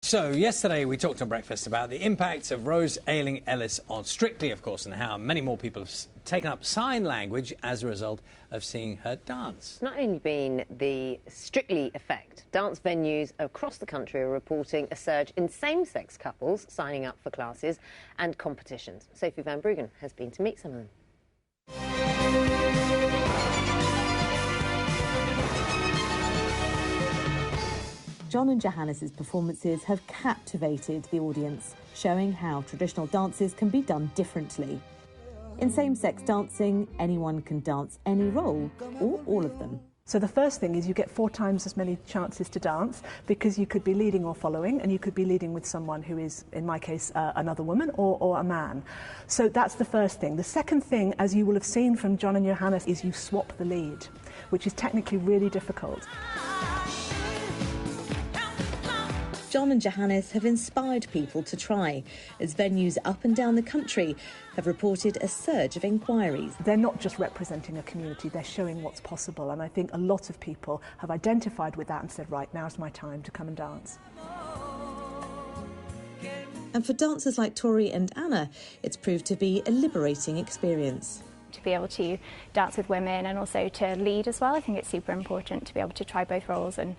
So, yesterday we talked on breakfast about the impact of Rose Ayling-Ellis on Strictly, of course, and how many more people have taken up sign language as a result of seeing her dance. It's not only been the Strictly effect. Dance venues across the country are reporting a surge in same-sex couples signing up for classes and competitions. Sophie van Bruggen has been to meet some of them. John and Johannes' performances have captivated the audience, showing how traditional dances can be done differently. In same-sex dancing, anyone can dance any role, or all of them. So the first thing is you get 4 times as many chances to dance, because you could be leading or following, and you could be leading with someone who is, in my case, another woman or a man. So that's the first thing. The second thing, as you will have seen from John and Johannes, is you swap the lead, which is technically really difficult. John and Johannes have inspired people to try, as venues up and down the country have reported a surge of inquiries. They're not just representing a community, they're showing what's possible, and I think a lot of people have identified with that and said, right, now's my time to come and dance. And for dancers like Tori and Anna, it's proved to be a liberating experience. To be able to dance with women and also to lead as well, I think it's super important to be able to try both roles and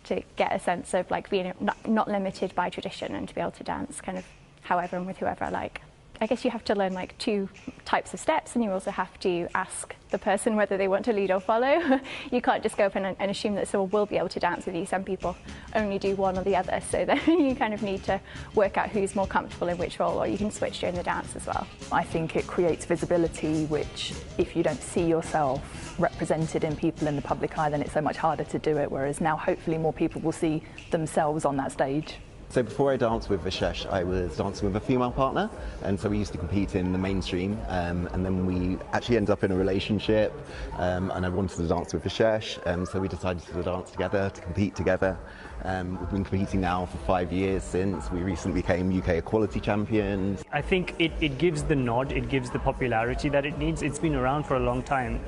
to get a sense of like being not limited by tradition, and to be able to dance kind of however and with whoever I like. I guess you have to learn like 2 types of steps, and you also have to ask the person whether they want to lead or follow. You can't just go up and assume that someone will be able to dance with you. Some people only do one or the other, so then you kind of need to work out who's more comfortable in which role, or you can switch during the dance as well. I think it creates visibility, which if you don't see yourself represented in people in the public eye, then it's so much harder to do it, whereas now hopefully more people will see themselves on that stage. So before I danced with Vishesh, I was dancing with a female partner, and so we used to compete in the mainstream, and then we actually ended up in a relationship, and I wanted to dance with Vishesh, so we decided to dance together, to compete together. We've been competing now for 5 years since. We recently became UK Equality Champions. I think it gives the nod, it gives the popularity that it needs. It's been around for a long time,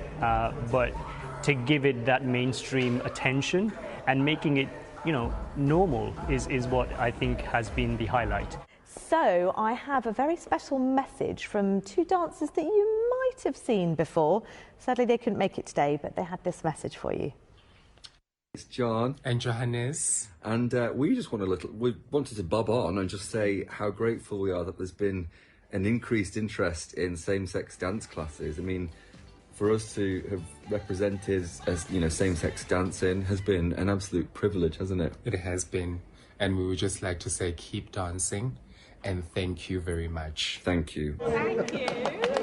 but to give it that mainstream attention and making it normal is what I think has been the highlight. So I have a very special message from 2 dancers that you might have seen before. Sadly, they couldn't make it today, but they had this message for you. It's John and Johannes, and we wanted to bob on and just say how grateful we are that there's been an increased interest in same-sex dance classes. I mean, for us to have represented as same-sex dancing has been an absolute privilege, hasn't it? It has been, and we would just like to say keep dancing, and thank you very much. Thank you. Thank you.